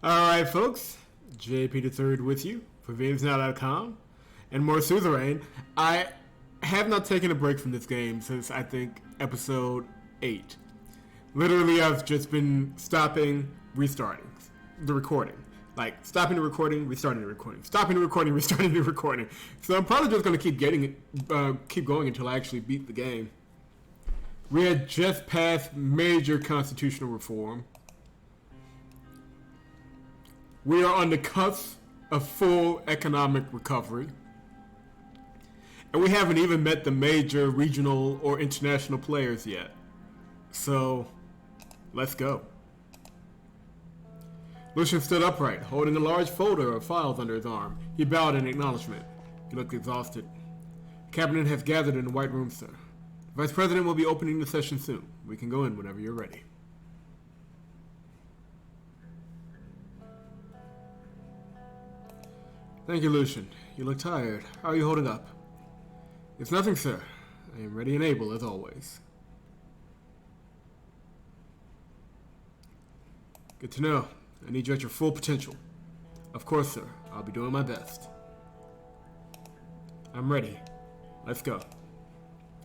Alright folks, JP the Third with you for VamesNow.com and more Suzerain. I have not taken a break from this game since I think episode 8. Literally I've just been stopping, restarting the recording. Like stopping the recording, restarting the recording, stopping the recording, restarting the recording. So I'm probably just going to keep going until I actually beat the game. We had just passed major constitutional reform. We are on the cusp of full economic recovery. And we haven't even met the major regional or international players yet. So, let's go. Lucian stood upright, holding a large folder of files under his arm. He bowed in acknowledgement. He looked exhausted. The cabinet has gathered in the White Room, sir. The Vice President will be opening the session soon. We can go in whenever you're ready. Thank you, Lucian. You look tired. How are you holding up? It's nothing, sir. I am ready and able, as always. Good to know. I need you at your full potential. Of course, sir. I'll be doing my best. I'm ready. Let's go.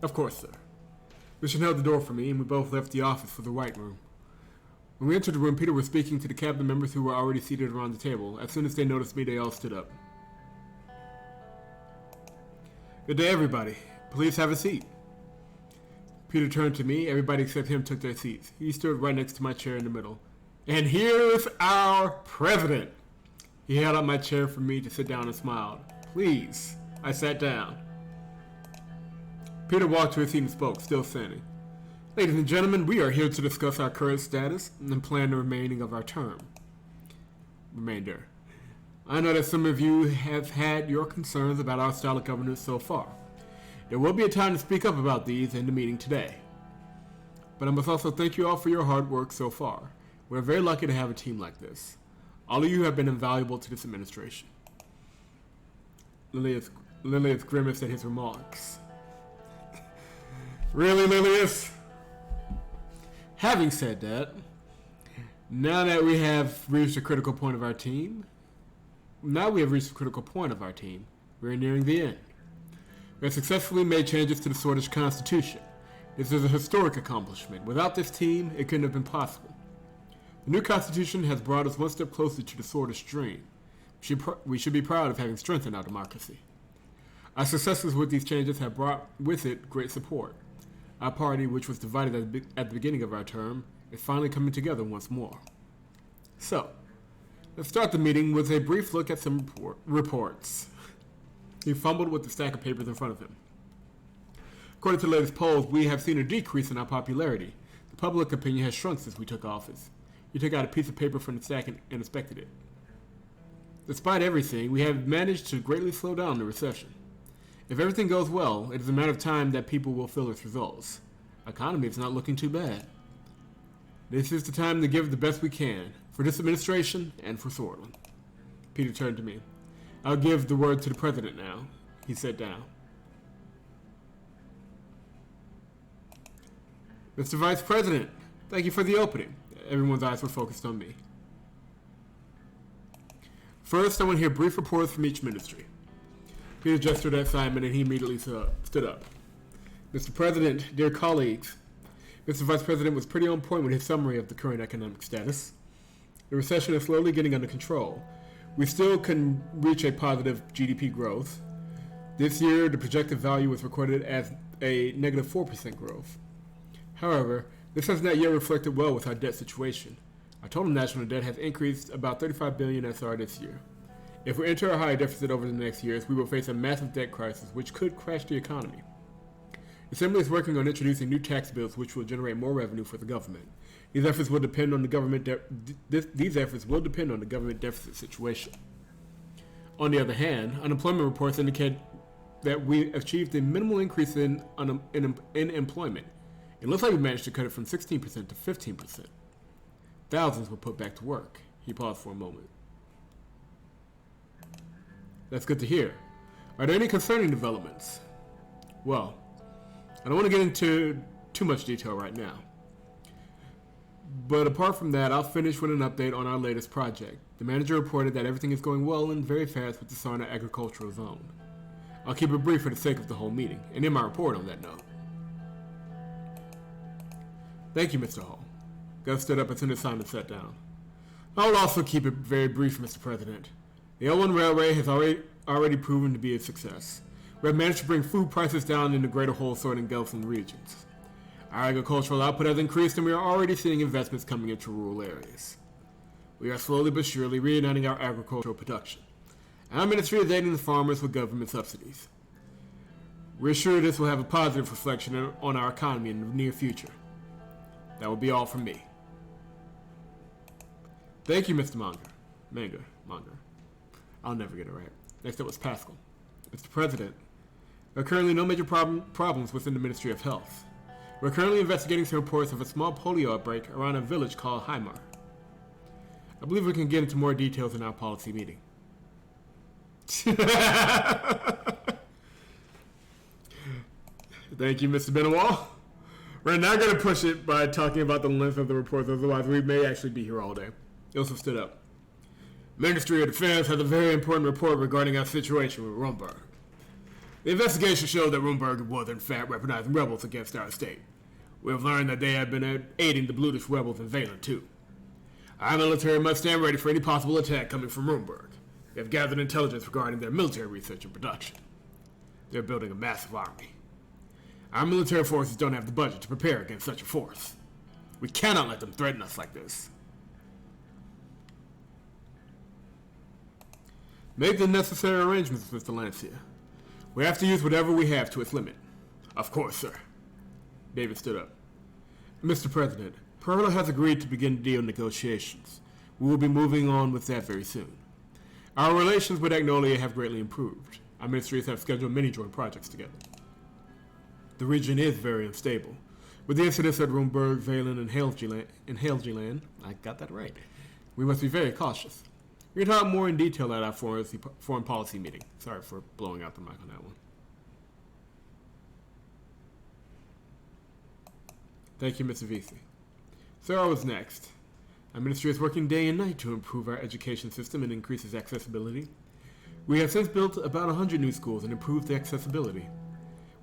Of course, sir. Lucian held the door for me, and we both left the office for the White Room. When we entered the room, Peter was speaking to the cabinet members who were already seated around the table. As soon as they noticed me, they all stood up. Good day, everybody. Please have a seat. Peter turned to me. Everybody except him took their seats. He stood right next to my chair in the middle. And here's our president. He held out my chair for me to sit down and smiled. Please. I sat down. Peter walked to his seat and spoke, still standing. Ladies and gentlemen, we are here to discuss our current status and plan the remaining of our term. Remainder. I know that some of you have had your concerns about our style of governance so far. There will be a time to speak up about these in the meeting today. But I must also thank you all for your hard work so far. We're very lucky to have a team like this. All of you have been invaluable to this administration. Lilius grimaced at his remarks. Really, Lilius? Having said that, now that we have reached the critical point of our team, we're nearing the end. We have successfully made changes to the Sordland Constitution. This is a historic accomplishment. Without this team, it couldn't have been possible. The new Constitution has brought us one step closer to the Sordland dream. We should be proud of having strengthened our democracy. Our successes with these changes have brought with it great support. Our party, which was divided at the beginning of our term, is finally coming together once more. So, let's start the meeting with a brief look at some reports. He fumbled with the stack of papers in front of him. According to the latest polls, we have seen a decrease in our popularity. The public opinion has shrunk since we took office. He took out a piece of paper from the stack and inspected it. Despite everything, we have managed to greatly slow down the recession. If everything goes well, it is a matter of time that people will feel its results. Our economy is not looking too bad. This is the time to give the best we can, for this administration and for Sordland. Peter turned to me. I'll give the word to the president now. He sat down. Mr. Vice President, thank you for the opening. Everyone's eyes were focused on me. First, I want to hear brief reports from each ministry. Peter gestured at Simon and he immediately stood up. Mr. President, dear colleagues, Mr. Vice President was pretty on point with his summary of the current economic status. The recession is slowly getting under control. We still can reach a positive GDP growth. This year, the projected value was recorded as a negative 4% growth. However, this has not yet reflected well with our debt situation. Our total national debt has increased about 35 billion SR this year. If we enter a high deficit over the next years, we will face a massive debt crisis which could crash the economy. The Assembly is working on introducing new tax bills which will generate more revenue for the government. These efforts will depend on the government deficit situation. On the other hand, unemployment reports indicate that we achieved a minimal increase in employment. It looks like we managed to cut it from 16% to 15%. Thousands were put back to work. He paused for a moment. That's good to hear. Are there any concerning developments? Well, I don't want to get into too much detail right now. But apart from that, I'll finish with an update on our latest project. The manager reported that everything is going well and very fast with the Sarna agricultural zone. I'll keep it brief for the sake of the whole meeting, and in my report on that note. Thank you, Mr. Hall. Gus stood up as soon as Simon sat down. I'll also keep it very brief, Mr. President. The L1 Railway has already proven to be a success. We have managed to bring food prices down in the greater Holsort and Gelson regions. Our agricultural output has increased and we are already seeing investments coming into rural areas. We are slowly but surely reuniting our agricultural production. Our ministry is aiding the farmers with government subsidies. We're sure this will have a positive reflection on our economy in the near future. That will be all from me. Thank you, Mr. Manger. I'll never get it right. Next up was Pascal. Mr. President, there are currently no major problems within the Ministry of Health. We're currently investigating some reports of a small polio outbreak around a village called Heimar. I believe we can get into more details in our policy meeting. Thank you, Mr. Benoit. We're not going to push it by talking about the length of the reports, otherwise we may actually be here all day. Joseph stood up. Ministry of Defense has a very important report regarding our situation with Rumburg. The investigation showed that Rumburg was in fact recognizing rebels against our state. We have learned that they have been aiding the Blutish rebels in Valen too. Our military must stand ready for any possible attack coming from Rumburg. They have gathered intelligence regarding their military research and production. They're building a massive army. Our military forces don't have the budget to prepare against such a force. We cannot let them threaten us like this. Make the necessary arrangements, Mr. Lancia. We have to use whatever we have to its limit. Of course, sir. David stood up. Mr. President, Perla has agreed to begin deal negotiations. We will be moving on with that very soon. Our relations with Agnolia have greatly improved. Our ministries have scheduled many joint projects together. The region is very unstable. With the incidents at Rumburg, Valen, and Helgeland, I got that right, we must be very cautious. We can talk more in detail at our foreign policy meeting. Sorry for blowing out the mic on that one. Thank you, Mr. Vesey. Sir, I was next. Our ministry is working day and night to improve our education system and increase its accessibility. We have since built about 100 new schools and improved the accessibility.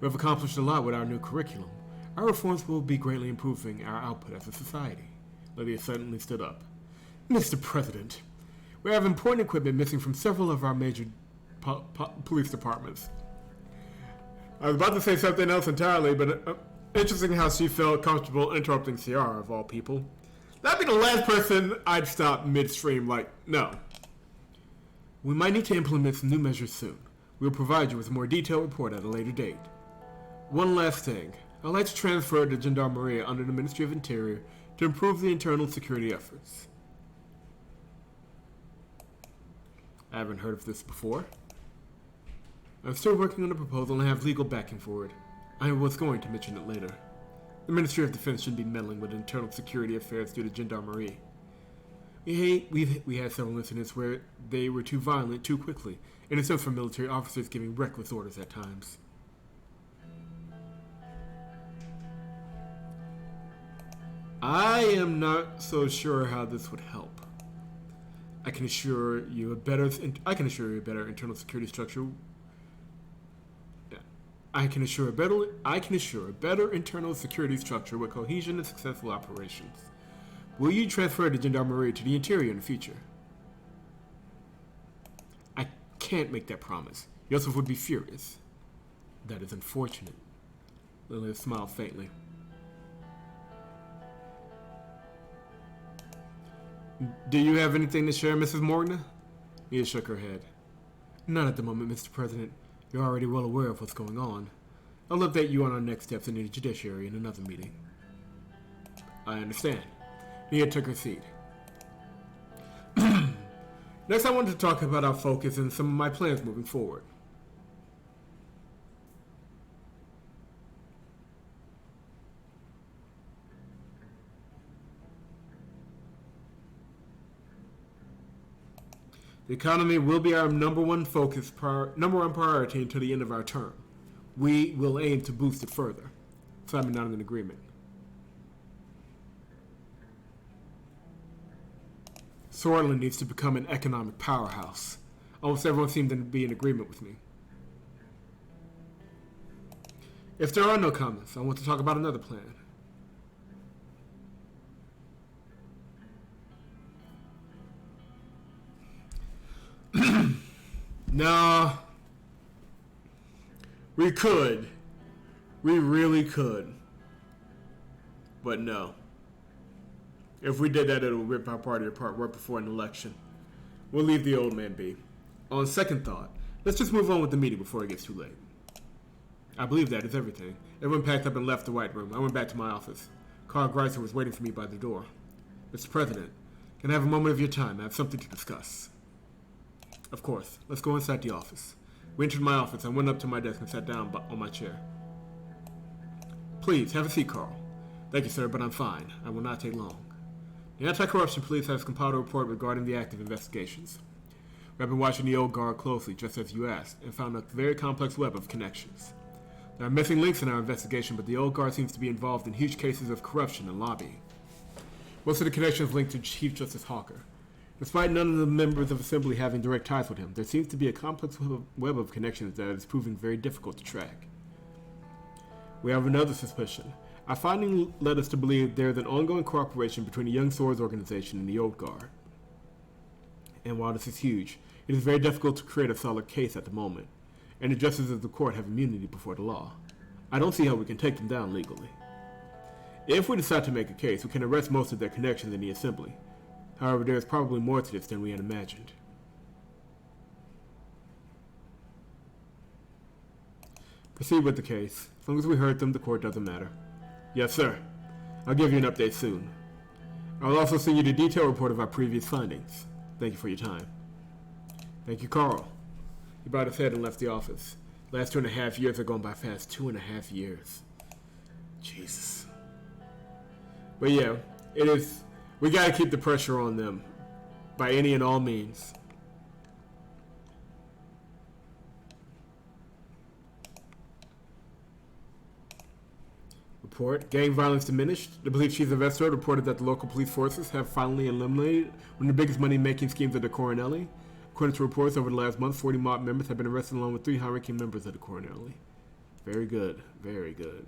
We have accomplished a lot with our new curriculum. Our reforms will be greatly improving our output as a society. Lydia suddenly stood up. Mr. President, we have important equipment missing from several of our major police departments. I was about to say something else entirely, but interesting how she felt comfortable interrupting Ciara, of all people. That'd be the last person I'd stop midstream, like, no. We might need to implement some new measures soon. We'll provide you with a more detailed report at a later date. One last thing. I'd like to transfer the Gendarmerie under the Ministry of Interior to improve the internal security efforts. I haven't heard of this before. I'm still working on the proposal and have legal backing for it. I was going to mention it later. The Ministry of Defense shouldn't be meddling with internal security affairs due to Gendarmerie. We had several incidents where they were too violent too quickly, and it's for military officers giving reckless orders at times. I am not so sure how this would help. I can assure you a better internal security structure. I can assure a better internal security structure with cohesion and successful operations. Will you transfer the Gendarmerie to the Interior in the future? I can't make that promise. Yosef would be furious. That is unfortunate. Lilia smiled faintly. Do you have anything to share, Mrs. Morgana? Mia shook her head. Not at the moment, Mr. President. You're already well aware of what's going on. I'll update you on our next steps in the judiciary in another meeting. I understand. Mia took her seat. Next, I wanted to talk about our focus and some of my plans moving forward. The economy will be our number one priority until the end of our term. We will aim to boost it further. Simon nodded in agreement. Sordland needs to become an economic powerhouse. Almost everyone seemed to be in agreement with me. If there are no comments, I want to talk about another plan. Nah. We could. We really could. But no. If we did that, it'll rip our party apart right before an election. We'll leave the old man be. On second thought, let's just move on with the meeting before it gets too late. I believe that is everything. Everyone packed up and left the White Room. I went back to my office. Carl Greiser was waiting for me by the door. Mr. President, can I have a moment of your time? I have something to discuss. Of course. Let's go inside the office. We entered my office. I went up to my desk and sat down on my chair. Please, have a seat, Carl. Thank you, sir, but I'm fine. I will not take long. The Anti-Corruption Police has compiled a report regarding the active investigations. We have been watching the old guard closely, just as you asked, and found a very complex web of connections. There are missing links in our investigation, but the old guard seems to be involved in huge cases of corruption and lobbying. Most of the connections linked to Chief Justice Hawker. Despite none of the members of Assembly having direct ties with him, there seems to be a complex web of connections that is proving very difficult to track. We have another suspicion. Our finding led us to believe there is an ongoing cooperation between the Young Swords organization and the Old Guard. And while this is huge, it is very difficult to create a solid case at the moment, and the justices of the court have immunity before the law. I don't see how we can take them down legally. If we decide to make a case, we can arrest most of their connections in the Assembly. However, there is probably more to this than we had imagined. Proceed with the case. As long as we heard them, the court doesn't matter. Yes, sir. I'll give you an update soon. I'll also send you the detailed report of our previous findings. Thank you for your time. Thank you, Carl. He bowed his head and left the office. Last 2.5 years are going by fast. 2.5 years. Jesus. But yeah, it is... We gotta keep the pressure on them. By any and all means. Report. Gang violence diminished. The police chief of Estor reported that the local police forces have finally eliminated one of the biggest money-making schemes of the Coronelli. According to reports, over the last month, 40 mob members have been arrested along with 3 high-ranking members of the Coronelli. Very good. Very good.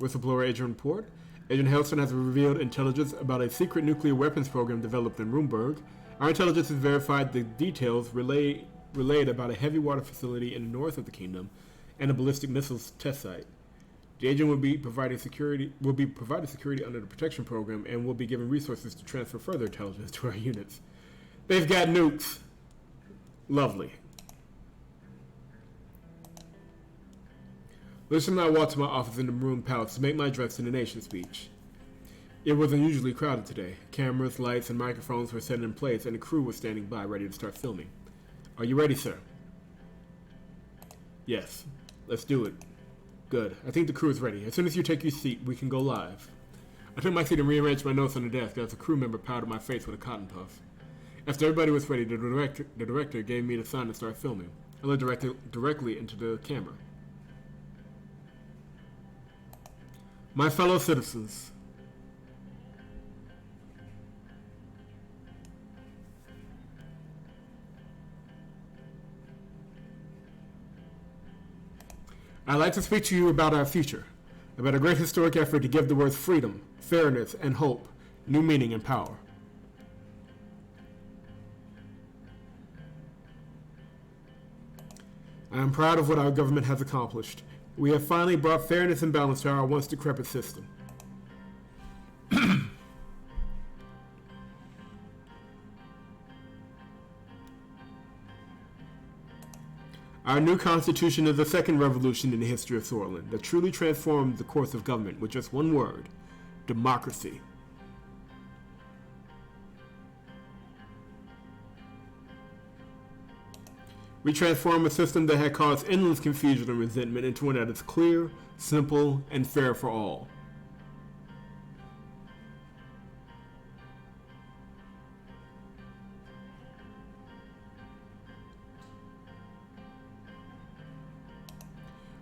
Whistleblower agent report. Agent Helston has revealed intelligence about a secret nuclear weapons program developed in Rumburg. Our intelligence has verified the details relayed about a heavy water facility in the north of the kingdom and a ballistic missiles test site. The agent will be provided security under the protection program and will be given resources to transfer further intelligence to our units. They've got nukes. Lovely. Listen, I walked to my office in the Maroon Palace to make my address to the nation speech. It was unusually crowded today. Cameras, lights, and microphones were set in place, and the crew was standing by ready to start filming. Are you ready, sir? Yes. Let's do it. Good. I think the crew is ready. As soon as you take your seat, we can go live. I took my seat and rearranged my notes on the desk as a crew member powdered my face with a cotton puff. After everybody was ready, the director gave me the sign to start filming. I looked directly into the camera. My fellow citizens, I'd like to speak to you about our future, about a great historic effort to give the words freedom, fairness, and hope new meaning and power. I am proud of what our government has accomplished. We have finally brought fairness and balance to our once decrepit system. Our new constitution is the second revolution in the history of Sordland that truly transformed the course of government with just one word: democracy. We transformed a system that had caused endless confusion and resentment into one that is clear, simple, and fair for all.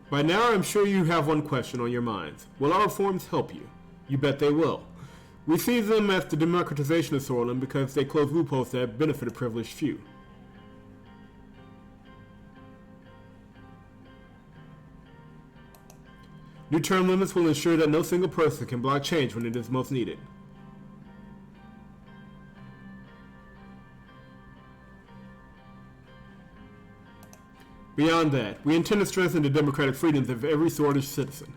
By now, I'm sure you have one question on your minds. Will our reforms help you? You bet they will. We see them as the democratization of Sordland because they close loopholes that benefit a privileged few. New term limits will ensure that no single person can block change when it is most needed. Beyond that, we intend to strengthen the democratic freedoms of every Sordish citizen.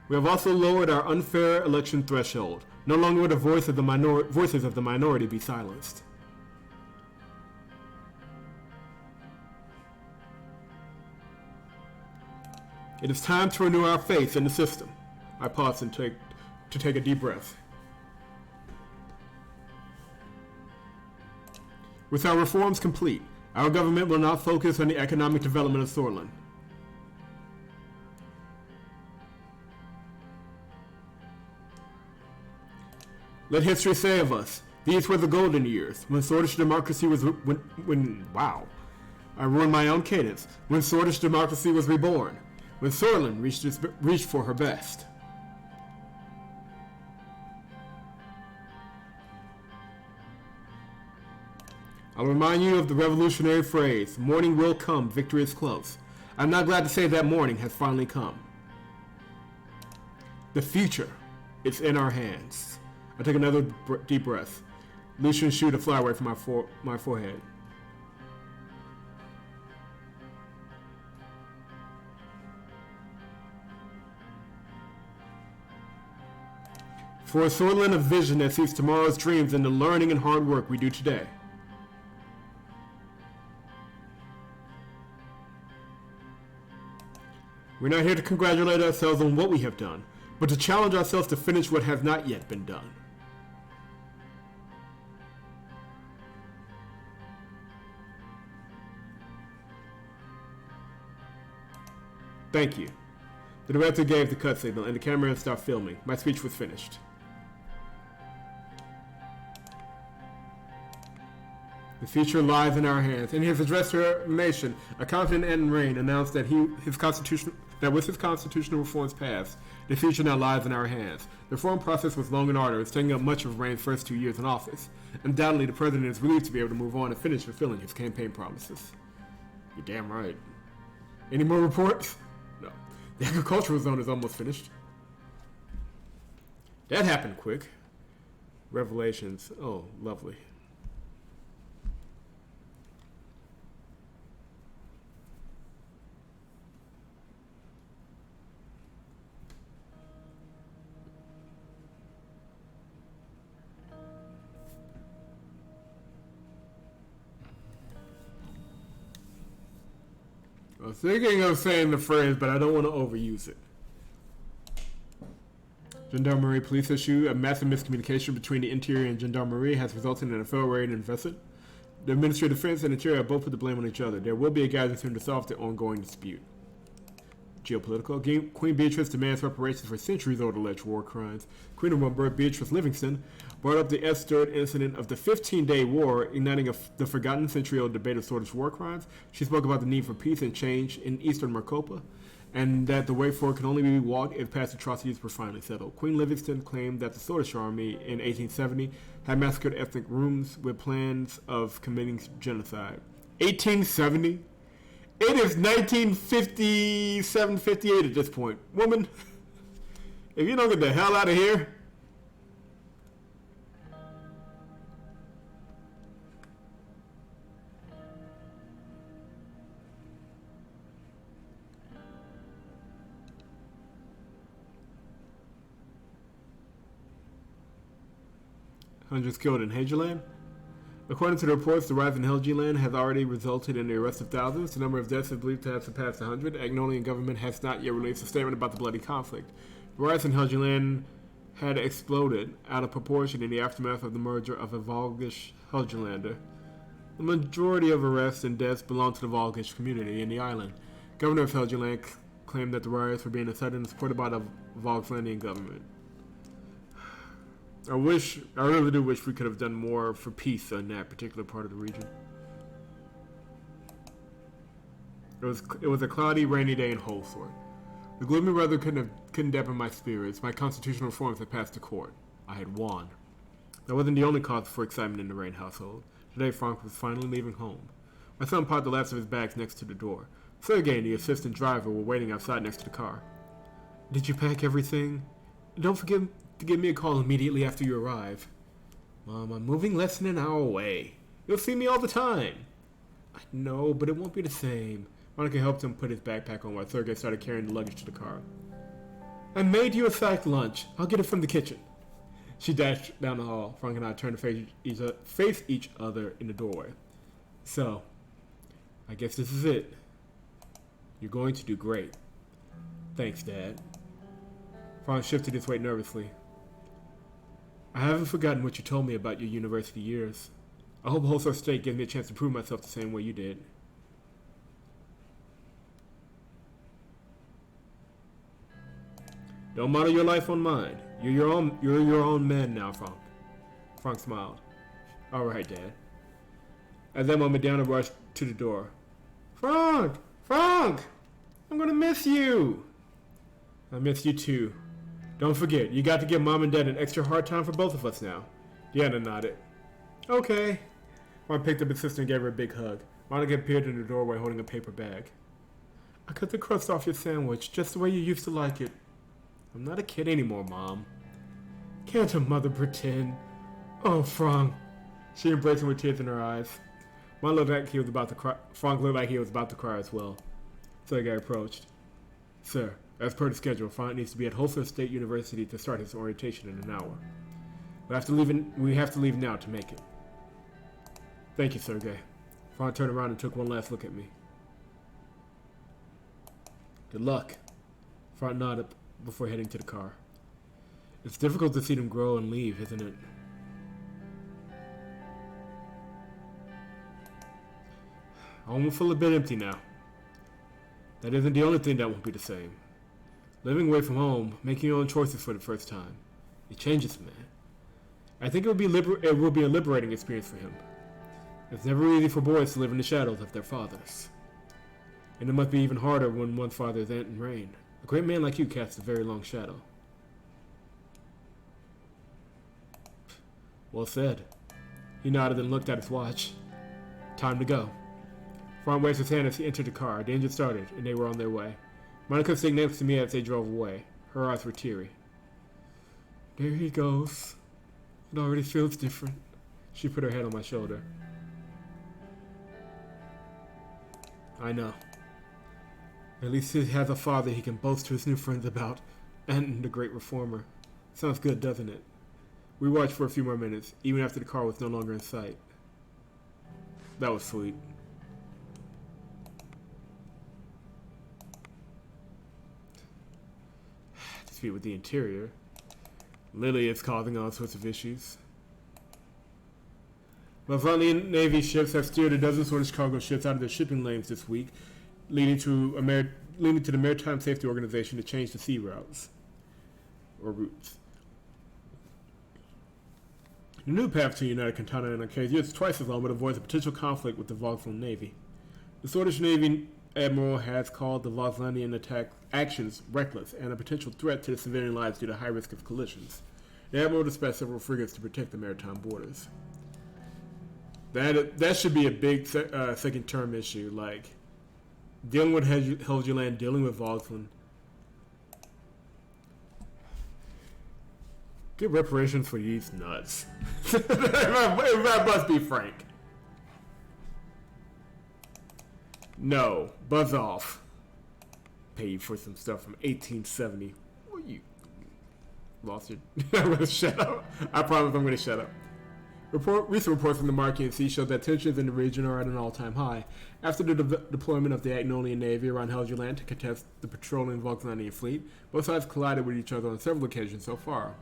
We have also lowered our unfair election threshold. No longer will the voices of the minority be silenced. It is time to renew our faith in the system. I pause and take a deep breath. With our reforms complete, our government will now focus on the economic development of Sordland. Let history say of us, these were the golden years, when Sordish democracy was wow. I ruined my own cadence. When Sordish democracy was reborn. When Sordland reached for her best. I'll remind you of the revolutionary phrase, morning will come, victory is close. I'm not glad to say that morning has finally come. The future, it's in our hands. I take another deep breath. Lucian shoot a fly away from my forehead. For a Sordland of vision that sees tomorrow's dreams in the learning and hard work we do today. We're not here to congratulate ourselves on what we have done, but to challenge ourselves to finish what has not yet been done. Thank you. The director gave the cut signal and the camera stopped filming. My speech was finished. The future lies in our hands. In his address to our nation, Accountant Anton Rayne announced that with his constitutional reforms passed, the future now lies in our hands. The reform process was long and arduous, taking up much of Rayne's first 2 years in office. Undoubtedly, the president is relieved to be able to move on and finish fulfilling his campaign promises. You're damn right. Any more reports? No. The agricultural zone is almost finished. That happened quick. Revelations. Oh, lovely. I was thinking of saying the phrase, but I don't want to overuse it. Gendarmerie police issue. A massive miscommunication between the Interior and Gendarmerie has resulted in a failed raid in Vesset. The Ministry of Defense and Interior have both put the blame on each other. There will be a gathering soon to solve the ongoing dispute. Geopolitical. Queen Beatrice demands reparations for centuries-old alleged war crimes. Queen of Marlborough Beatrice Livingston brought up the S-3rd incident of the 15-day war, igniting the forgotten century-old debate of Sordish war crimes. She spoke about the need for peace and change in eastern Maricopa, and that the way forward can only be walked if past atrocities were finally settled. Queen Livingston claimed that the Sordish army in 1870 had massacred ethnic Rooms with plans of committing genocide. 1870? It is 1957, 58 at this point. Woman, if you don't get the hell out of here. Hundreds killed in Hageland. According to the reports, the rise in Helgeland has already resulted in the arrest of thousands. The number of deaths is believed to have surpassed 100. Agnolian government has not yet released a statement about the bloody conflict. The rise in Helgeland had exploded out of proportion in the aftermath of the merger of a Volgish Helgelander. The majority of arrests and deaths belong to the Volgish community in the island. Governor of Helgeland claimed that the riots were being incited and supported by the Volkslandian government. I really do wish we could have done more for peace in that particular part of the region. It was a cloudy, rainy day in Holsworth. The gloomy weather couldn't dampen my spirits. My constitutional reforms had passed to court. I had won. That wasn't the only cause for excitement in the Rayne household. Today, Frank was finally leaving home. My son parked the last of his bags next to the door. Sergei and the assistant driver were waiting outside next to the car. Did you pack everything? Don't forget to give me a call immediately after you arrive. Mom, I'm moving less than an hour away. You'll see me all the time. I know, but it won't be the same. Monica helped him put his backpack on while Sergei started carrying the luggage to the car. I made you a sack lunch. I'll get it from the kitchen. She dashed down the hall. Frank and I turned to face each other in the doorway. So, I guess this is it. You're going to do great. Thanks, Dad. Frank shifted his weight nervously. I haven't forgotten what you told me about your university years. I hope Holsworth State gives me a chance to prove myself the same way you did. Don't model your life on mine. You're your own man now, Frank. Frank smiled. All right, Dad. At that moment, Diana rushed to the door. Frank! Frank! I'm gonna miss you! I miss you too. Don't forget, you got to give Mom and Dad an extra hard time for both of us now. Diana nodded. Okay. Frank picked up his sister and gave her a big hug. Monica appeared in the doorway holding a paper bag. I cut the crust off your sandwich, just the way you used to like it. I'm not a kid anymore, Mom. Can't a mother pretend? Oh, Frank. She embraced him with tears in her eyes. Mom looked like he was about to cry. Frank looked like he was about to cry as well. Sergei approached. Sir, as per the schedule, Frank needs to be at Holsworth State University to start his orientation in an hour. We have to leave now to make it. Thank you, Sergei. Frank turned around and took one last look at me. Good luck. Frank nodded before heading to the car. It's difficult to see them grow and leave, isn't it? Home will feel a bit empty now. That isn't the only thing that won't be the same. Living away from home, making your own choices for the first time, it changes, man. I think it will be a liberating experience for him. It's never easy for boys to live in the shadows of their fathers. And it must be even harder when one's father is Anton Rayne. A great man like you casts a very long shadow. Well said. He nodded and looked at his watch. Time to go. Frank waved his hand as he entered the car. The engine started, and they were on their way. Monica stayed next to me as they drove away. Her eyes were teary. There he goes. It already feels different. She put her head on my shoulder. I know. At least he has a father he can boast to his new friends about. Anton, the great reformer. Sounds good, doesn't it? We watched for a few more minutes, even after the car was no longer in sight. That was sweet. Dispute with the interior. Lily is causing all sorts of issues. Latvian Navy ships have steered a dozen Swedish cargo ships out of their shipping lanes this week, leading to the Maritime Safety Organization to change the sea routes. Routes. The new path to United Continental Acadia is twice as long, but avoids a potential conflict with the Volksland Navy. The Swedish Navy Admiral has called the Volkslandian attack actions reckless and a potential threat to the civilian lives due to high risk of collisions. The Admiral dispatched several frigates to protect the maritime borders. That should be a big second-term issue, like dealing with Helgeland, dealing with Volksland. Get reparations for these nuts. That must be frank. No, buzz off. Pay you for some stuff from 1870. Well, you lost it. I'm gonna shut up. I promise I'm gonna shut up. Recent reports from the Marquis Sea show that tensions in the region are at an all-time high. After the deployment of the Agnolian Navy around Helgeland to contest the patrolling Volkslandian fleet, both sides collided with each other on several occasions so far.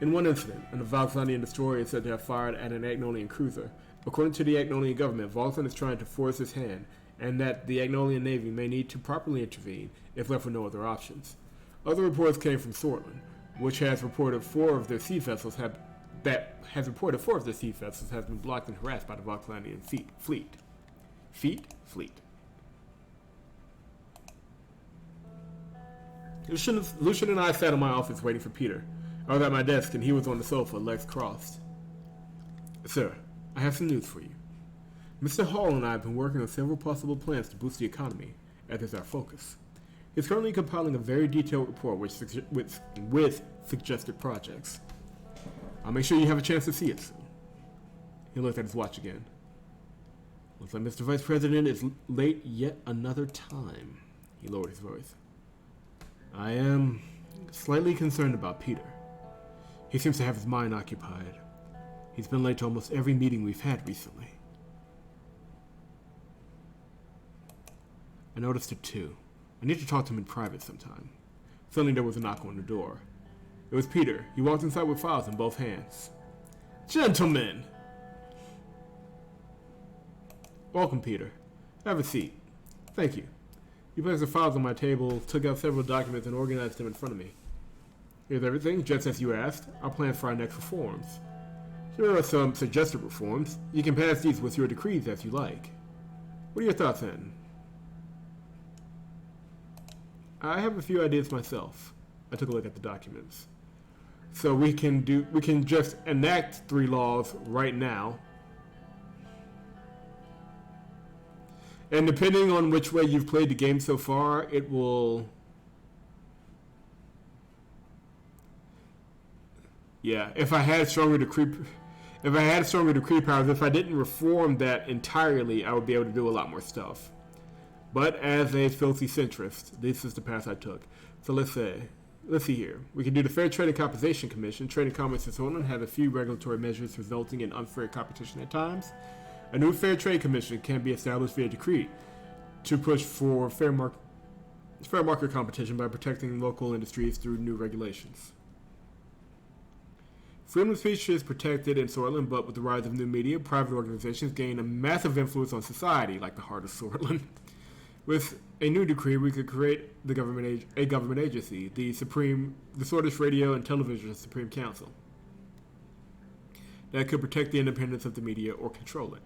In one incident, a Volkslandian destroyer is said to have fired at an Agnolian cruiser. According to the Agnolian government, Volksland is trying to force his hand, and that the Agnolian Navy may need to properly intervene if left with no other options. Other reports came from Sordland, which has reported four of their sea vessels have been blocked and harassed by the Volkslandian fleet. Fleet? Lucian and I sat in my office waiting for Peter. I was at my desk and he was on the sofa, legs crossed. Sir, I have some news for you. Mr. Hall and I have been working on several possible plans to boost the economy, as is our focus. He's currently compiling a very detailed report with suggested projects. I'll make sure you have a chance to see it soon. He looked at his watch again. Looks like Mr. Vice President is late yet another time. He lowered his voice. I am slightly concerned about Peter. He seems to have his mind occupied. He's been late to almost every meeting we've had recently. I noticed it too. I need to talk to him in private sometime. Suddenly there was a knock on the door. It was Peter. He walked inside with files in both hands. Gentlemen! Welcome, Peter. Have a seat. Thank you. He placed the files on my table, took out several documents, and organized them in front of me. Here's everything, just as you asked. Our plans for our next reforms. Here are some suggested reforms. You can pass these with your decrees as you like. What are your thoughts, Anton? I have a few ideas myself. I took a look at the documents. So we can just enact 3 laws right now. And depending on which way you've played the game so far, it will... Yeah, if I had stronger decree powers, if I didn't reform that entirely, I would be able to do a lot more stuff. But as a filthy centrist, this is the path I took. So let's see here. We can do the Fair Trade and Compensation Commission. Trade and Commerce in Sordland has a few regulatory measures resulting in unfair competition at times. A new Fair Trade Commission can be established via decree to push for fair market competition by protecting local industries through new regulations. Freedom of speech is protected in Sordland, but with the rise of new media, private organizations gain a massive influence on society, like the heart of Sordland. With a new decree, we could create a government agency, the Sordland Radio and Television Supreme Council, that could protect the independence of the media or control it.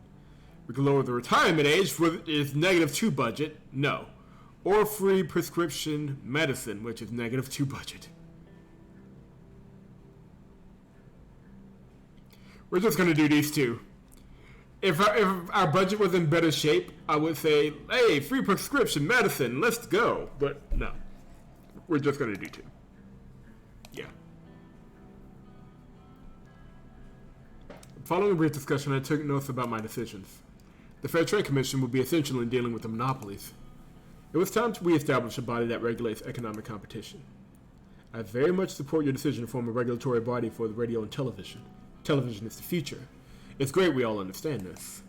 We could lower the retirement age for its -2 budget, no, or free prescription medicine, which is -2 budget. We're just going to do these two. If our budget was in better shape, I would say, hey, free prescription medicine, let's go. But no, we're just going to do 2. Yeah. Following a brief discussion, I took notes about my decisions. The Fair Trade Commission would be essential in dealing with the monopolies. It was time we establish a body that regulates economic competition. I very much support your decision to form a regulatory body for the radio and television. Television is the future. It's great we all understand this.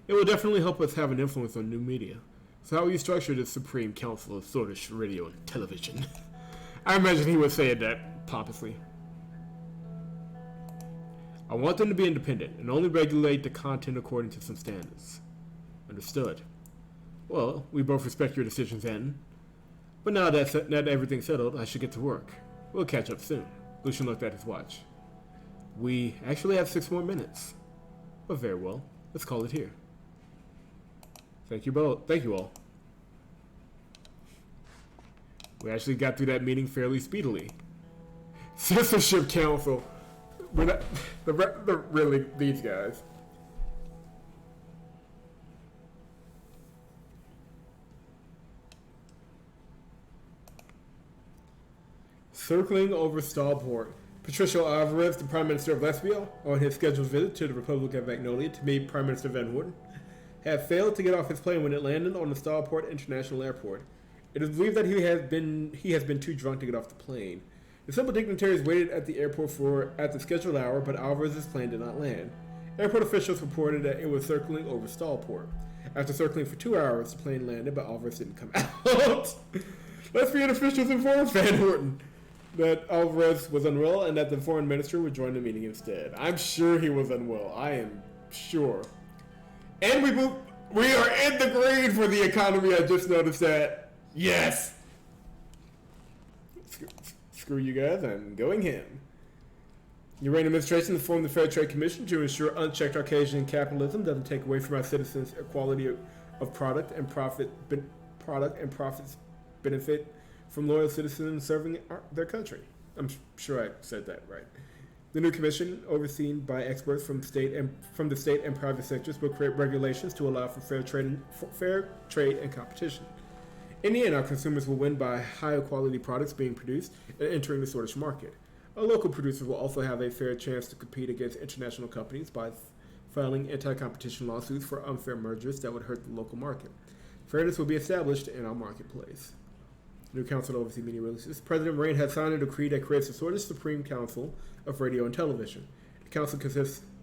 It will definitely help us have an influence on new media. So how will you structure the Supreme Council of Sordland Radio and Television? I imagine he would say that pompously. I want them to be independent and only regulate the content according to some standards. Understood. Well, we both respect your decisions, Anton. But now that everything's settled, I should get to work. We'll catch up soon. Lucian looked at his watch. We actually have 6 more minutes. But very well. Let's call it here. Thank you both. Thank you all. We actually got through that meeting fairly speedily. Censorship Council. We're not... They're really these guys. Circling over Stallport. Patricio Alvarez, the Prime Minister of Lesbia, on his scheduled visit to the Republic of Magnolia to meet Prime Minister Van Houten, had failed to get off his plane when it landed on the Stallport International Airport. It is believed that he has been too drunk to get off the plane. The simple dignitaries waited at the airport at the scheduled hour, but Alvarez's plane did not land. Airport officials reported that it was circling over Stallport. After circling for 2 hours, the plane landed, but Alvarez didn't come out. Lesbian officials informed Van Houten that Alvarez was unwell and that the foreign minister would join the meeting instead. I'm sure he was unwell. I am sure. And we are in the green for the economy. I just noticed that. Yes. Screw you guys. I'm going in. The Rayne administration has formed the Fair Trade Commission to ensure unchecked Caucasian capitalism doesn't take away from our citizens' equality of product and profits benefit from loyal citizens serving their country. I'm sure I said that right. The new commission, overseen by experts from the state and private sectors, will create regulations to allow for fair trade and competition. In the end, our consumers will win by higher quality products being produced and entering the Swedish market. Our local producers will also have a fair chance to compete against international companies by filing anti-competition lawsuits for unfair mergers that would hurt the local market. Fairness will be established in our marketplace. New Council to oversee media releases. President Rayne has signed a decree that creates the Swedish Supreme Council of Radio and Television. The council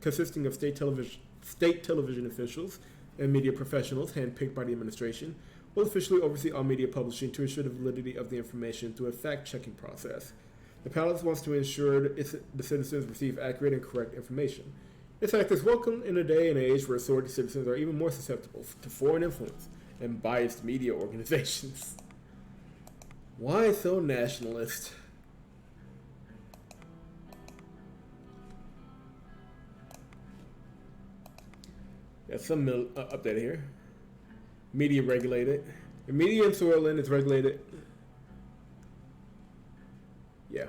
consisting of state television officials and media professionals handpicked by the administration will officially oversee all media publishing to ensure the validity of the information through a fact-checking process. The palace wants to ensure the citizens receive accurate and correct information. This act is welcome in a day and age where authority citizens are even more susceptible to foreign influence and biased media organizations. Why so nationalist? Got some update here. Media regulated. The media in Sordland is regulated. Yeah.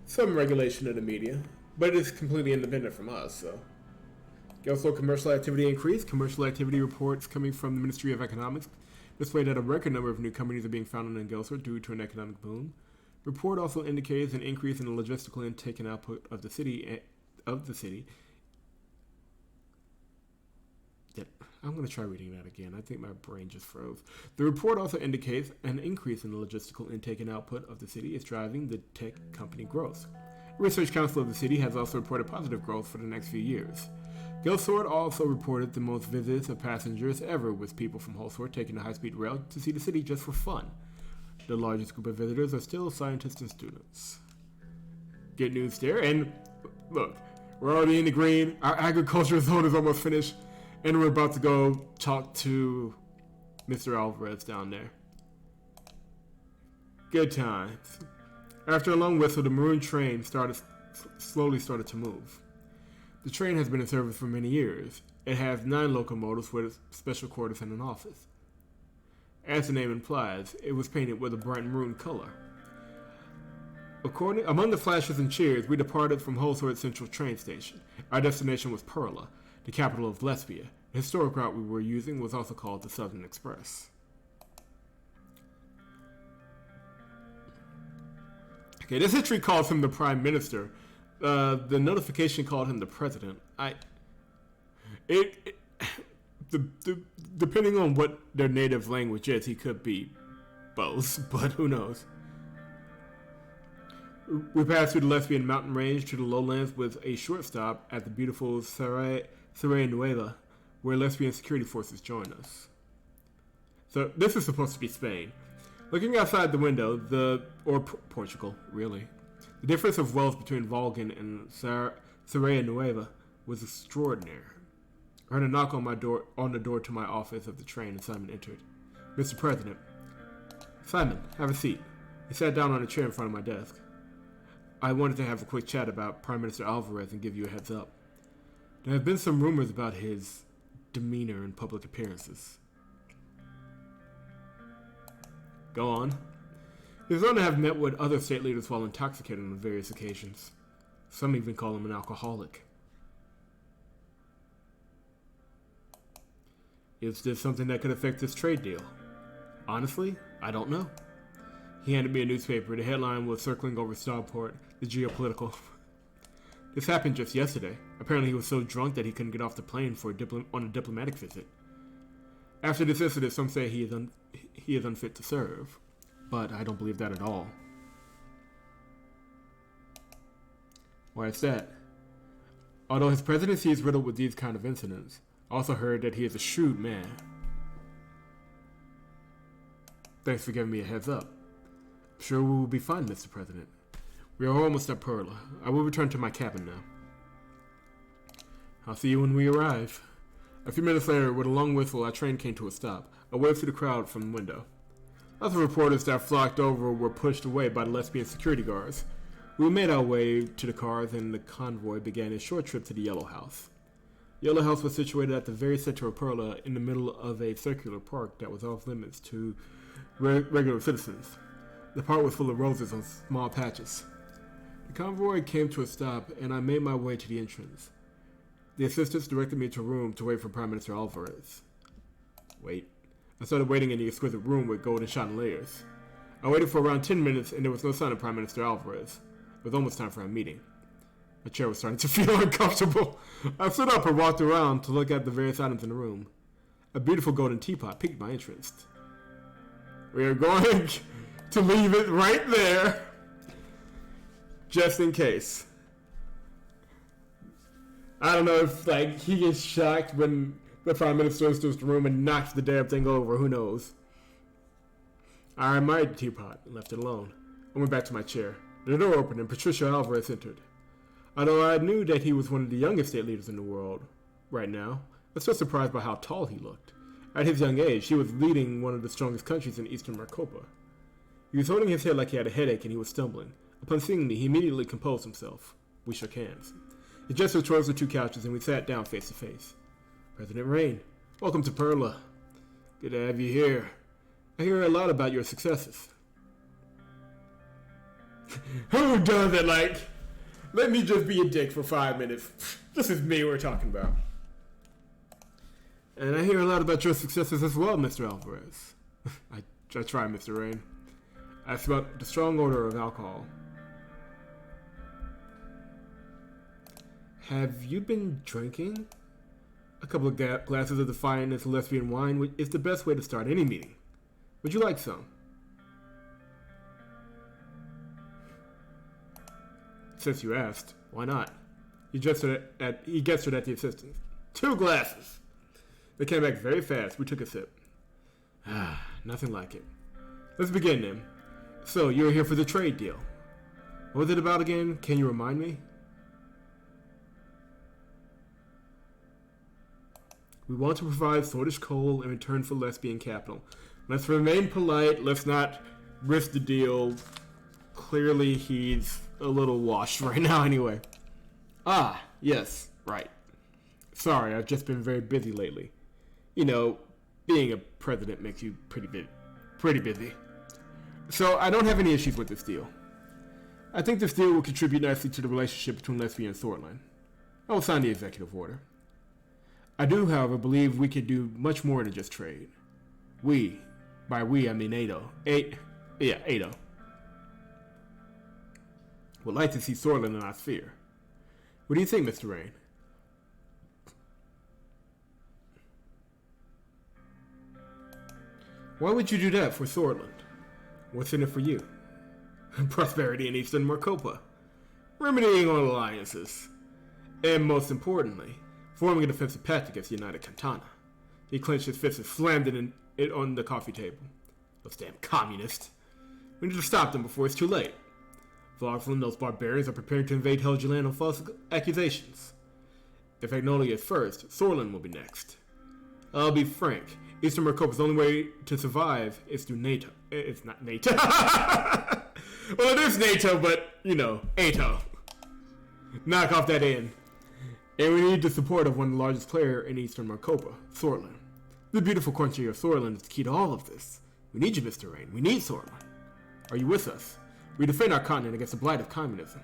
Some regulation of the media, but it's completely independent from us, so. Also, commercial activity increased. Commercial activity reports coming from the Ministry of Economics display that a record number of new companies are being founded in Gelsor due to an economic boom. Report also indicates an increase in the logistical intake and output of the city. I'm going to try reading that again. I think my brain just froze. The report also indicates an increase in the logistical intake and output of the city is driving the tech company growth. The Research Council of the city has also reported positive growth for the next few years. Gelsord also reported the most visits of passengers ever, with people from Holsworth taking the high-speed rail to see the city just for fun. The largest group of visitors are still scientists and students. Good news there. And look, we're already in the green. Our agriculture zone is almost finished. And we're about to go talk to Mr. Alvarez down there. Good times. After a long whistle, the maroon train slowly started to move. The train has been in service for many years. It has 9 locomotives with special quarters and an office. As the name implies, it was painted with a bright maroon color. Among the flashes and cheers, we departed from Holsworth Central train station. Our destination was Perla, the capital of Lesbia. The historic route we were using was also called the Southern Express. Okay, this entry calls him the Prime Minister. The notification called him the President. Depending on what their native language is, he could be both, but who knows. We passed through the Lesbian mountain range to the lowlands with a short stop at the beautiful Suzerain, where Lesbian security forces join us. So this is supposed to be Spain. Looking outside the window, Portugal, really. The difference of wealth between Volgan and Suzerain was extraordinary. I heard a knock on the door to my office of the train, and Simon entered. Mr. President. Simon, have a seat. He sat down on a chair in front of my desk. I wanted to have a quick chat about Prime Minister Alvarez and give you a heads up. There have been some rumors about his demeanor in public appearances. Go on. He is known to have met with other state leaders while intoxicated on various occasions. Some even call him an alcoholic. Is this something that could affect this trade deal? Honestly, I don't know. He handed me a newspaper. The headline was circling over Starport, the geopolitical. This happened just yesterday. Apparently he was so drunk that he couldn't get off the plane on a diplomatic visit. After this incident, some say he is unfit to serve. But I don't believe that at all. Why is that? Although his presidency is riddled with these kind of incidents, I also heard that he is a shrewd man. Thanks for giving me a heads up. I'm sure we will be fine, Mr. President. We are almost at Perla. I will return to my cabin now. I'll see you when we arrive. A few minutes later, with a long whistle, our train came to a stop. I waved to the crowd from the window. Other reporters that flocked over were pushed away by the lesbian security guards. We made our way to the cars, and the convoy began a short trip to the Yellow House. Yellow House was situated at the very center of Perla, in the middle of a circular park that was off limits to regular citizens. The park was full of roses on small patches. The convoy came to a stop, and I made my way to the entrance. The assistants directed me to a room to wait for Prime Minister Alvarez. Wait. I started waiting in the exquisite room with golden chandeliers. I waited for around 10 minutes, and there was no sign of Prime Minister Alvarez. It was almost time for a meeting. My chair was starting to feel uncomfortable. I stood up and walked around to look at the various items in the room. A beautiful golden teapot piqued my interest. We are going to leave it right there, just in case. I don't know if he gets shocked when the Prime Minister enters the room and knocks the damn thing over. Who knows? I admired the teapot and left it alone. I went back to my chair. The door opened and Patricia Alvarez entered. Although I knew that he was one of the youngest state leaders in the world right now, I was so surprised by how tall he looked. At his young age, he was leading one of the strongest countries in Eastern Maricopa. He was holding his head like he had a headache and he was stumbling. Upon seeing me, he immediately composed himself. We shook hands. He gestured towards the two couches and we sat down face to face. President Rayne, welcome to Perla. Good to have you here. I hear a lot about your successes. Who does it? Let me just be a dick for 5 minutes. This is me we're talking about. And I hear a lot about your successes as well, Mr. Alvarez. I try, Mr. Rayne. I smelled the strong odor of alcohol. Have you been drinking? A couple of glasses of the finest lesbian wine is the best way to start any meeting. Would you like some? Since you asked, why not? He gestured at the assistant. 2 glasses. They came back very fast. We took a sip. Nothing like it. Let's begin then. So, you're here for the trade deal. What was it about again? Can you remind me? We want to provide Swordish coal in return for lesbian capital. Let's remain polite. Let's not risk the deal. Clearly, he's a little washed right now anyway. Yes, right. Sorry, I've just been very busy lately. You know, being a president makes you pretty busy. So, I don't have any issues with this deal. I think this deal will contribute nicely to the relationship between Lesbia and Sordland. I will sign the executive order. I do, however, believe we could do much more than just trade. We, by we I mean Ado. Ado. Would like to see Sordland in our sphere. What do you think, Mr. Rayne? Why would you do that for Sordland? What's in it for you? Prosperity in Eastern Maricopa. Remedying all alliances. And most importantly, forming a defensive pact against the United Cantana. He clenched his fist and slammed it on the coffee table. Those damn communists. We need to stop them before it's too late. Vlogsland and those barbarians are preparing to invade Helgeland on false accusations. If Agnolia is first, Sordland will be next. I'll be frank. Eastern Maricopa's only way to survive is through NATO. It's not NATO. Well, it is NATO, but, ATO. Knock off that N. And we need the support of one of the largest players in Eastern Maricopa, Sordland. The beautiful country of Sordland is the key to all of this. We need you, Mr. Rayne. We need Sordland. Are you with us? We defend our continent against the blight of communism.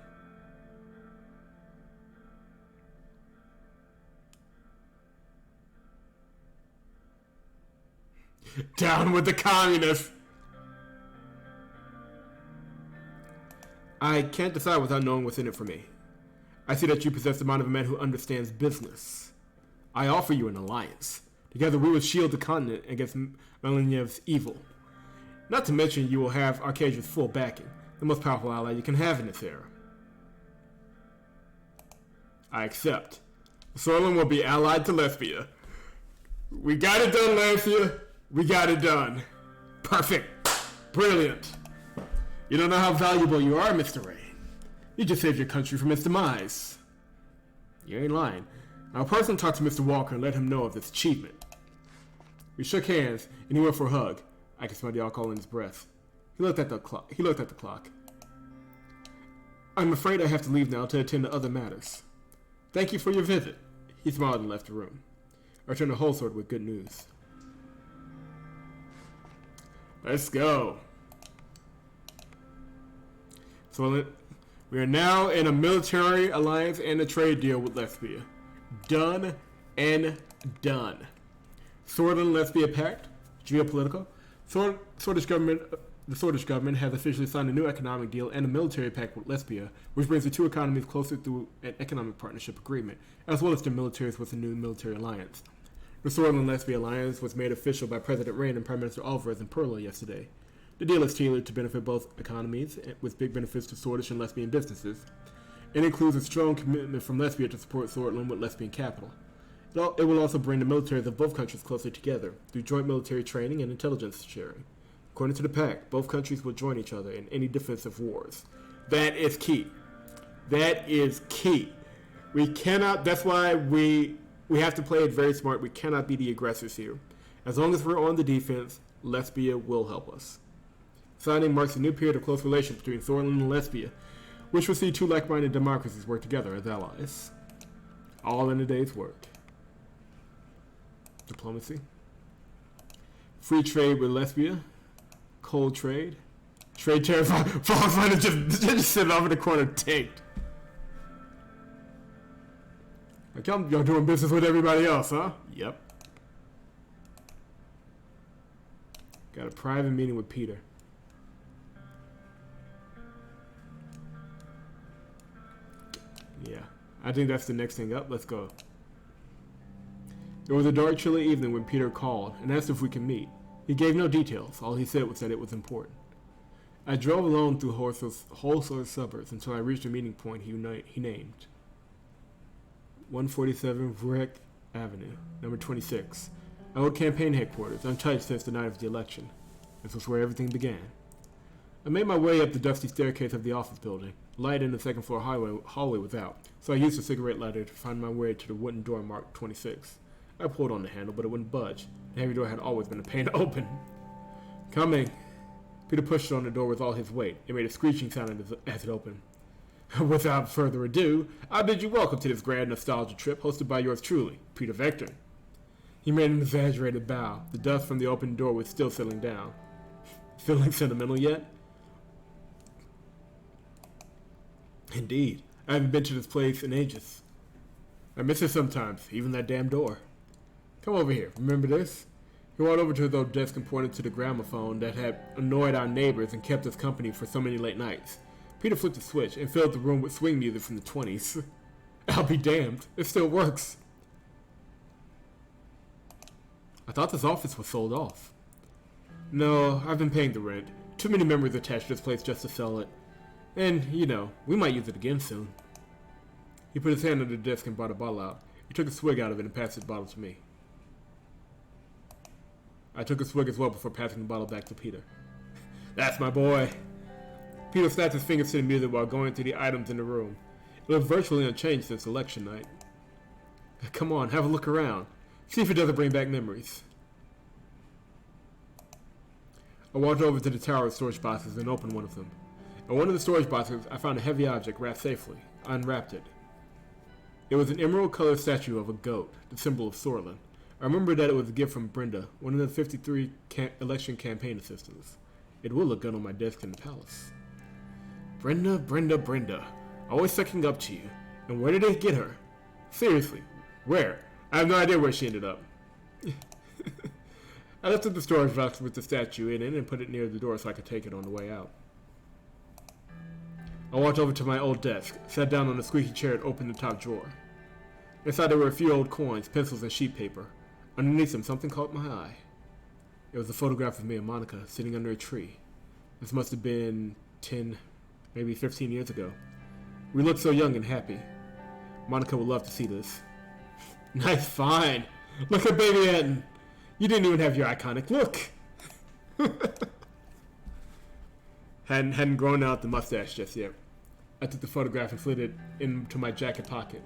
Down with the communists! I can't decide without knowing what's in it for me. I see that you possess the mind of a man who understands business. I offer you an alliance. Together we will shield the continent against Melanev's evil. Not to mention you will have Arcadia's full backing, the most powerful ally you can have in this era. I accept. Sordland will be allied to Lesbia. We got it done, Lesbia. We got it done. Perfect. Brilliant. You don't know how valuable you are, Mr. Rayne. You just saved your country from its demise. You ain't lying. I'll personally talk to Mr. Walker and let him know of this achievement. We shook hands, and he went for a hug. I could smell the alcohol in his breath. He looked at the clock. I'm afraid I have to leave now to attend to other matters. Thank you for your visit. He smiled and left the room. I returned to Holsword with good news. Let's go. So we are now in a military alliance and a trade deal with Lesbia. Done and done. Sordland Lesbia Pact, geopolitical. The Swedish government has officially signed a new economic deal and a military pact with Lesbia, which brings the two economies closer through an economic partnership agreement, as well as their militaries with a new military alliance. The Sordland Lesbia alliance was made official by President Rayne and Prime Minister Alvarez in Perla yesterday. The deal is tailored to benefit both economies, with big benefits to Swedish and Lesbian businesses. It includes a strong commitment from Lesbia to support Sordland with Lesbian capital. It will also bring the militaries of both countries closer together through joint military training and intelligence sharing. According to the pact, both countries will join each other in any defensive wars. That is key. That is key. We cannot, that's why we have to play it very smart. We cannot be the aggressors here. As long as we're on the defense, Lesbia will help us. Signing marks a new period of close relations between Sordland and Lesbia, which will see two like-minded democracies work together as allies. All in a day's work. Diplomacy. Free trade with Lesbia. Cold trade. Trade tariff. False just sitting off in the corner tanked. Like y'all doing business with everybody else, huh? Yep. Got a private meeting with Peter. Yeah, I think that's the next thing up. Let's go. It was a dark, chilly evening when Peter called and asked if we could meet. He gave no details. All he said was that it was important. I drove alone through wholesale suburbs until I reached a meeting point he named. 147 Vrek Avenue, number 26. Our campaign headquarters, untouched since the night of the election. This was where everything began. I made my way up the dusty staircase of the office building. Light in the second floor hallway was out, so I used a cigarette lighter to find my way to the wooden door marked 26. I pulled on the handle, but it wouldn't budge. The heavy door had always been a pain to open. Coming. Peter pushed it on the door with all his weight. It made a screeching sound as it opened. Without further ado, I bid you welcome to this grand nostalgia trip hosted by yours truly, Peter Vector. He made an exaggerated bow. The dust from the open door was still settling down. Feeling sentimental yet? Indeed. I haven't been to this place in ages. I miss it sometimes, even that damn door. Come over here. Remember this? He walked over to his old desk and pointed to the gramophone that had annoyed our neighbors and kept us company for so many late nights. Peter flipped the switch and filled the room with swing music from the 20s. I'll be damned. It still works. I thought this office was sold off. No, I've been paying the rent. Too many memories attached to this place just to sell it. And, you know, we might use it again soon. He put his hand on the desk and brought a bottle out. He took a swig out of it and passed the bottle to me. I took a swig as well before passing the bottle back to Peter. That's my boy. Peter snapped his fingers to the music while going through the items in the room. It was virtually unchanged since election night. Come on, have a look around. See if it doesn't bring back memories. I walked over to the tower of storage boxes and opened one of them. In one of the storage boxes, I found a heavy object wrapped safely. I unwrapped it. It was an emerald-colored statue of a goat, the symbol of Sordland. I remember that it was a gift from Brenda, one of the 53 election campaign assistants. It will look good on my desk in the palace. Brenda. Always sucking up to you. And where did they get her? Seriously, where? I have no idea where she ended up. I lifted the storage box with the statue in it and put it near the door so I could take it on the way out. I walked over to my old desk, sat down on the squeaky chair and opened the top drawer. Inside there were a few old coins, pencils, and sheet paper. Underneath them, something caught my eye. It was a photograph of me and Monica sitting under a tree. This must have been 10, maybe 15 years ago. We looked so young and happy. Monica would love to see this. Nice find. Look at baby Anton. You didn't even have your iconic look. Hadn't grown out the mustache just yet. I took the photograph and slid it into my jacket pocket.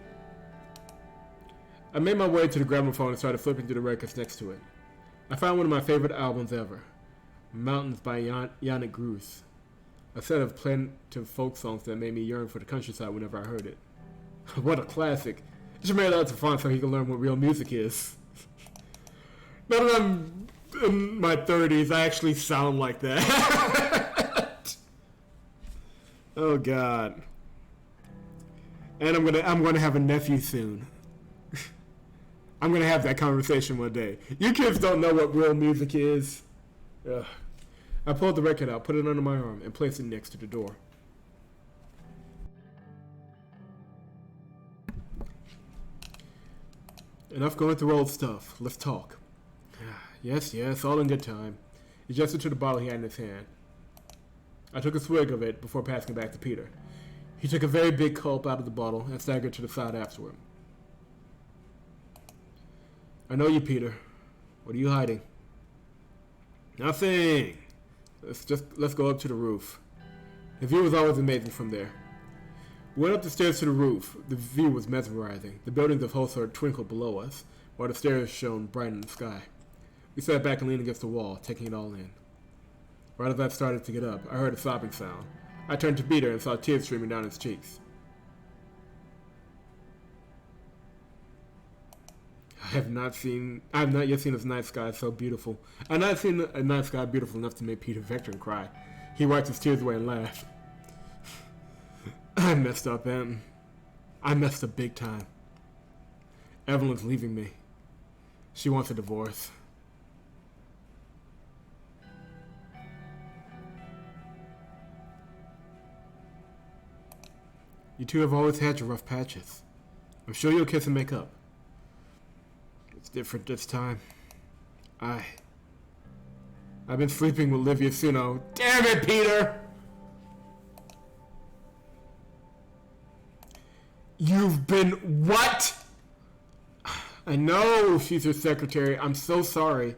I made my way to the gramophone and started flipping through the records next to it. I found one of my favorite albums ever, Mountains by Yannick Gruus, a set of plaintive folk songs that made me yearn for the countryside whenever I heard it. What a classic. It should made out to fun so he can learn what real music is. Now that I'm in my 30s, I actually sound like that. Oh God. And I'm gonna have a nephew soon. I'm gonna have that conversation one day. You kids don't know what real music is. Ugh. I pulled the record out, put it under my arm, and placed it next to the door. Enough going through old stuff. Let's talk. Yes, all in good time. He gestured to the bottle he had in his hand. I took a swig of it before passing it back to Peter. He took a very big gulp out of the bottle and staggered to the side afterward. I know you, Peter. What are you hiding? Nothing. Let's go up to the roof. The view was always amazing from there. We went up the stairs to the roof. The view was mesmerizing. The buildings of Holsard twinkled below us, while the stairs shone bright in the sky. We sat back and leaned against the wall, taking it all in. Right as I started to get up, I heard a sobbing sound. I turned to Peter and saw tears streaming down his cheeks. I have not yet seen this night sky so beautiful. I have not seen a night sky beautiful enough to make Peter Vector cry. He wiped his tears away and laughed. I messed up, Anton. I messed up big time. Evelyn's leaving me. She wants a divorce. You two have always had your rough patches. I'm sure you'll kiss and make up. It's different this time. I've been sleeping with Livia Suno. Damn it, Peter! You've been what? I know she's her secretary. I'm so sorry.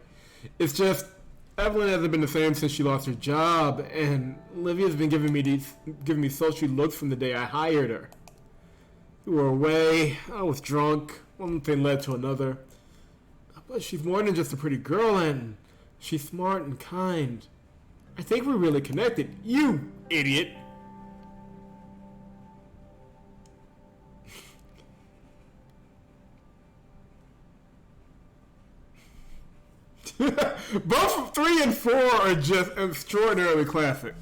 It's just Evelyn hasn't been the same since she lost her job, and Livia's been giving me sultry looks from the day I hired her. You were away. I was drunk. One thing led to another. But she's more than just a pretty girl, and she's smart and kind. I think we're really connected. You idiot. Both 3 and 4 are just extraordinarily classic.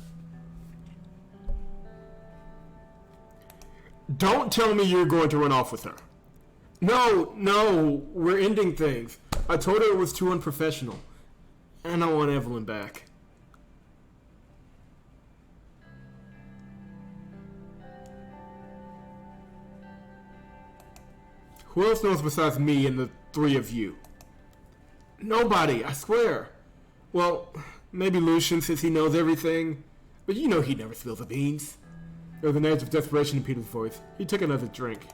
Don't tell me you're going to run off with her. No, we're ending things. I told her it was too unprofessional. And I want Evelyn back. Who else knows besides me and the 3 of you? Nobody, I swear. Well, maybe Lucian, since he knows everything. But you know he never spills the beans. There was an edge of desperation in Peter's voice. He took another drink.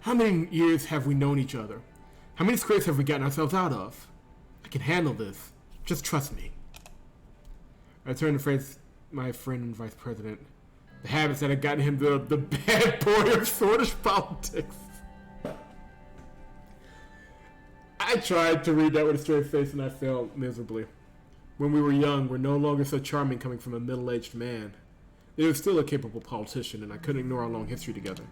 How many years have we known each other? How many scrapes have we gotten ourselves out of? I can handle this. Just trust me. I turned to face my friend and vice president. The habits that had gotten him the bad boy of Swedish politics. I tried to read that with a straight face and I failed miserably. When we were young, we're no longer so charming coming from a middle-aged man. He was still a capable politician and I couldn't ignore our long history together.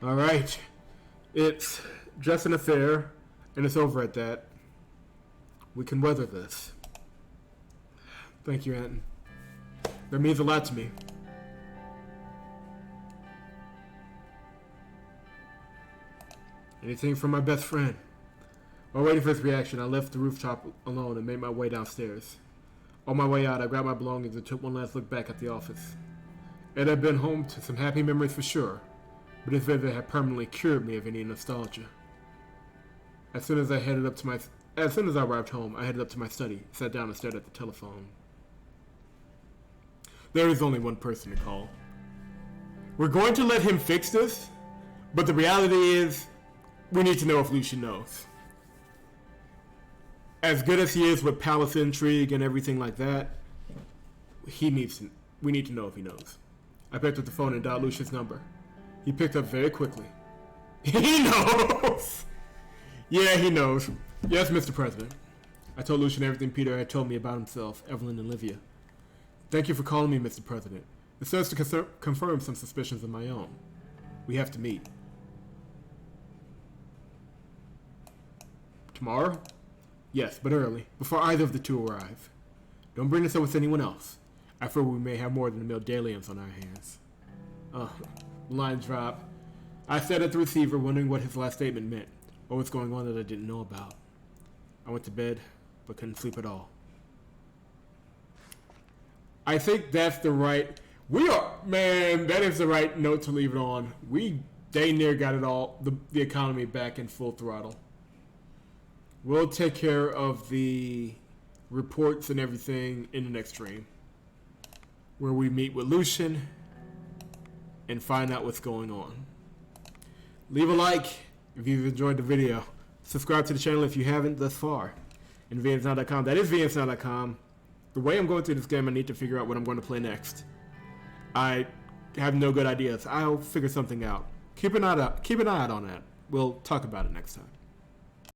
Alright. It's just an affair and it's over at that. We can weather this. Thank you, Anton. That means a lot to me. Anything from my best friend. While waiting for his reaction, I left the rooftop alone and made my way downstairs. On my way out, I grabbed my belongings and took one last look back at the office. It had been home to some happy memories for sure, but this visit had permanently cured me of any nostalgia. As soon as I arrived home, I headed up to my study, sat down and stared at the telephone. There is only one person to call. We're going to let him fix this, but the reality is, we need to know if Lucian knows. As good as he is with palace intrigue and everything like that, we need to know if he knows. I picked up the phone and dialed Lucian's number. He picked up very quickly. He knows! Yeah, he knows. Yes, Mr. President. I told Lucian everything Peter had told me about himself, Evelyn, and Livia. Thank you for calling me, Mr. President. It serves to confirm some suspicions of my own. We have to meet. Tomorrow? Yes, but early, before either of the two arrive. Don't bring this up with anyone else. I fear we may have more than a million aliens on our hands. Line drop. I stared at the receiver, wondering what his last statement meant, or what's going on that I didn't know about. I went to bed, but couldn't sleep at all. I think that's the right... that is the right note to leave it on. We dang near got it all, the economy back in full throttle. We'll take care of the reports and everything in the next stream, where we meet with Lucian and find out what's going on. Leave a like if you've enjoyed the video. Subscribe to the channel if you haven't thus far. And VNsNow.com. That is VNsNow.com. The way I'm going through this game, I need to figure out what I'm going to play next. I have no good ideas. I'll figure something out. Keep an eye out on that. We'll talk about it next time.